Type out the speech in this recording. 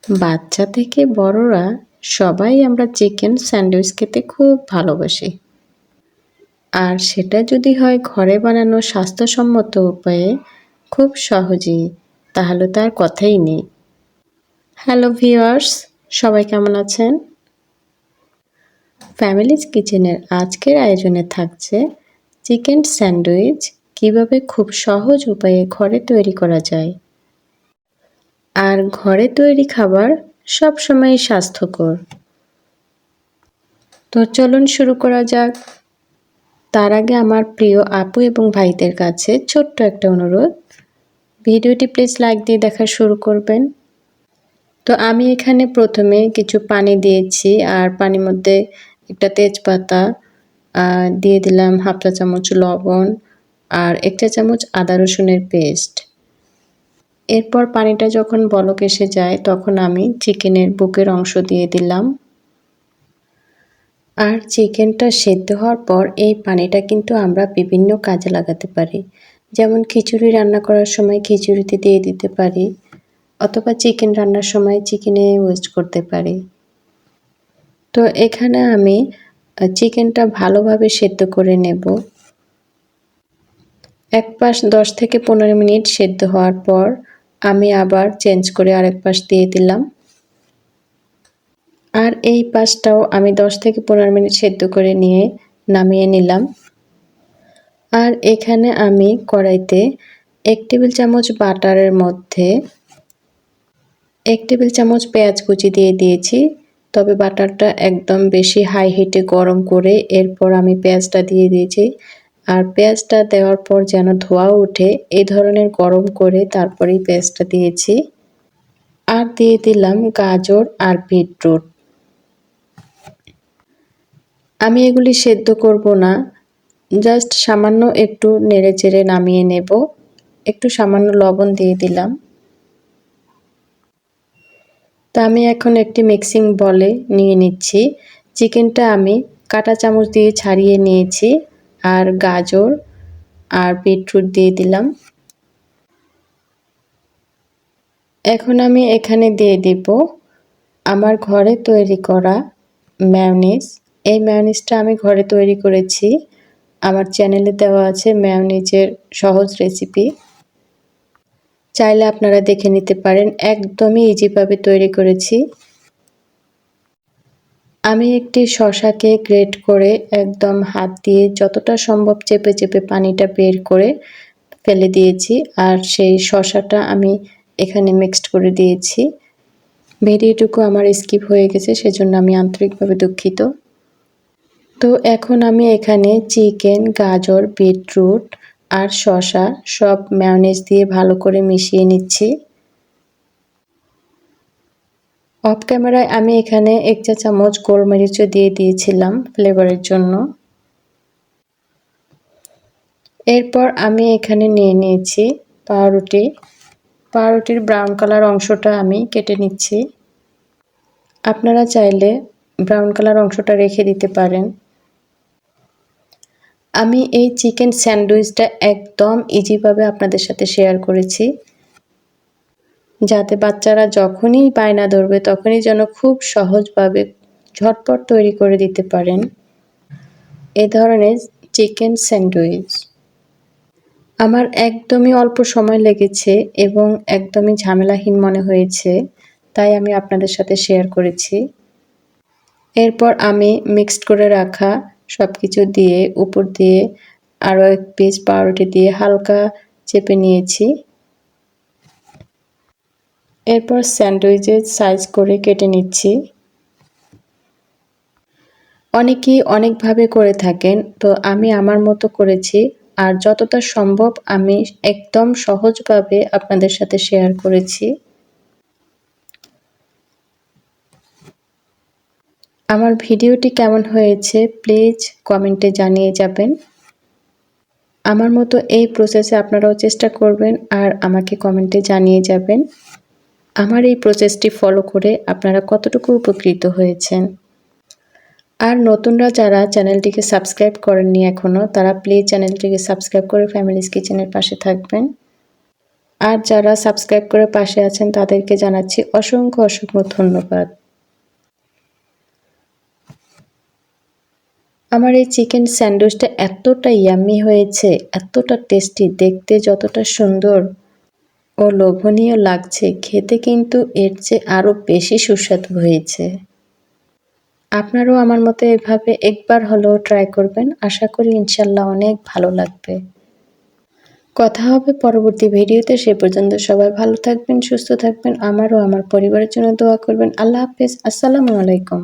বাচ্চা থেকে বড়রা সবাই আমরা চিকেন স্যান্ডউইচ খেতে খুব ভালোবাসি। আর সেটা যদি হয় ঘরে বানানো স্বাস্থ্যসম্মত উপায়ে খুব সহজেই, তাহলে তো আর কথাই নেই। হ্যালো ভিউয়ার্স, সবাই কেমন আছেন? ফ্যামিলিজ কিচেনের আজকের আয়োজনে থাকছে চিকেন স্যান্ডউইচ কিভাবে খুব সহজ উপায়ে ঘরে তৈরি করা যায়। আর ঘরে তৈরি খাবার সবসময় স্বাস্থ্যকর। তো চলুন শুরু করা যাক। তার আগে আমার প্রিয় আপু এবং ভাইদের কাছে ছোট্ট একটা অনুরোধ, ভিডিওটি প্লিজ লাইক দিয়ে দেখা শুরু করবেন। তো আমি এখানে প্রথমে কিছু পানি দিয়েছি, আর পানির মধ্যে একটা তেজপাতা দিয়ে দিলাম, হাফ চা চামচ লবণ আর 1 চা চামচ আদা রসুনের পেস্ট। এরপর পানিটা যখন বলক এসে যায় তখন আমি চিকেনের বুকের অংশ দিয়ে দিলাম। আর চিকেনটা সেদ্ধ হওয়ার পর এই পানিটা কিন্তু আমরা বিভিন্ন কাজে লাগাতে পারি। যেমন খিচুড়ি রান্না করার সময় খিচুড়িতে দিয়ে দিতে পারি, অথবা চিকেন রান্নার সময় চিকেনে ইউজ করতে পারি। তো এখানে আমি চিকেনটা ভালোভাবে সেদ্ধ করে নেব। এক পাশ 10 থেকে 15 মিনিট সেদ্ধ হওয়ার পর আমি আবার চেঞ্জ করে আরেক পাশ দিয়ে দিলাম। আর এই পাশটাও আমি 10 থেকে 15 মিনিট সেদ্ধ করে নিয়ে নামিয়ে নিলাম। আর এখানে আমি কড়াইতে 1 টেবিল চামচ বাটারের মধ্যে 1 টেবিল চামচ পেঁয়াজ কুচি দিয়ে দিয়েছি। তবে বাটারটা একদম বেশি হাই হিটে গরম করে এরপর আমি পেঁয়াজটা দিয়ে দিয়েছি। আর পেঁয়াজটা দেওয়ার পর যেন ধোঁয়া ওঠে এই ধরনের গরম করে তারপরেই পেঁয়াজটা দিয়েছি। আর দিয়ে দিলাম গাজর আর বিটরুট। আমি এগুলি সেদ্ধ করব না, জাস্ট সামান্য একটু নেড়েচেড়ে নামিয়ে নেব। একটু সামান্য লবণ দিয়ে দিলাম। তা আমি এখন একটি মিক্সিং বলে নিয়ে নিচ্ছি। চিকেনটা আমি কাঁটা চামচ দিয়ে ছাড়িয়ে নিয়েছি, আর গাজর আর বিটরুট দিয়ে দিলাম। এখন আমি এখানে দিয়ে দিব আমার ঘরে তৈরি করা মেয়োনিজ। এই মেয়োনিজটা আমি ঘরে তৈরি করেছি। আমার চ্যানেলে দেওয়া আছে মেয়োনিজের সহজ রেসিপি, চাইলে আপনারা দেখে নিতে পারেন। একদমই ইজিভাবে তৈরি করেছি। আমি একটি শসাকে গ্রেট করে একদম হাত দিয়ে যতটা সম্ভব চেপে চেপে পানিটা বের করে ফেলে দিয়েছি, আর সেই শসাটা আমি এখানে মিক্সড করে দিয়েছি। ভিডিওটুকু আমার স্কিপ হয়ে গেছে, সেজন্য আমি আন্তরিকভাবে দুঃখিত। তো এখন আমি এখানে চিকেন, গাজর, বিটরুট আর শসা সব মেয়োনিজ দিয়ে ভালো করে মিশিয়ে নিচ্ছি। অফ ক্যামেরায় আমি এখানে 1 চা চামচ গোলমরিচও দিয়ে দিয়েছিলাম ফ্লেভারের জন্য। এরপর আমি এখানে নিয়ে নিয়েছি পাউরুটি। পাউরুটির ব্রাউন কালার অংশটা আমি কেটে নিচ্ছি। আপনারা চাইলে ব্রাউন কালার অংশটা রেখে দিতে পারেন। আমি এই চিকেন স্যান্ডউইচটা একদম ইজিভাবে আপনাদের সাথে শেয়ার করেছি, যাতে বাচ্চারা যখনই বায়না ধরবে তখনই যেন খুব সহজভাবে ঝটপট তৈরি করে দিতে পারেন এ ধরনের চিকেন স্যান্ডউইচ। আমার একদমই অল্প সময় লেগেছে এবং একদমই ঝামেলাহীন মনে হয়েছে, তাই আমি আপনাদের সাথে শেয়ার করেছি। এরপর আমি মিক্সড করে রাখা সব কিছু দিয়ে উপর দিয়ে আরও 1 পিস পাউরুটি দিয়ে হালকা চেপে নিয়েছি। এরপর স্যান্ডউইচের সাইজ করে কেটে নিচ্ছি। অনেকেই অনেকভাবে করে থাকেন, তো আমি আমার মতো করেছি। আর যতটা সম্ভব আমি একদম সহজভাবে আপনাদের সাথে শেয়ার করেছি। আমার ভিডিওটি কেমন হয়েছে প্লিজ কমেন্টে জানিয়ে যাবেন। আমার মতো এই প্রসেসে আপনারাও চেষ্টা করবেন আর আমাকে কমেন্টে জানিয়ে যাবেন আমার এই প্রসেসটি ফলো করে আপনারা কতটুকু উপকৃত হয়েছেন। আর নতুনরা যারা চ্যানেলটিকে সাবস্ক্রাইব করেননি এখনও, তারা প্লিজ চ্যানেলটিকে সাবস্ক্রাইব করে ফ্যামিলিজ কিচেনের পাশে থাকবেন। আর যারা সাবস্ক্রাইব করে পাশে আছেন তাদেরকে জানাচ্ছি অসংখ্য অসংখ্য ধন্যবাদ। আমার এই চিকেন স্যান্ডউইচটা এতটা ইয়াম্মি হয়েছে, এতটা টেস্টি, দেখতে যতটা সুন্দর ও লোভনীয় লাগছে, খেতে কিন্তু এর চেয়ে আরও বেশি সুস্বাদু হয়েছে। আপনারাও আমার মতো এভাবে একবার হলেও ট্রাই করবেন। আশা করি ইনশাল্লাহ অনেক ভালো লাগবে। কথা হবে পরবর্তী ভিডিওতে। সে পর্যন্ত সবাই ভালো থাকবেন, সুস্থ থাকবেন। আমার ও আমার পরিবারের জন্য দোয়া করবেন। আল্লাহ হাফেজ। আসসালামু আলাইকুম।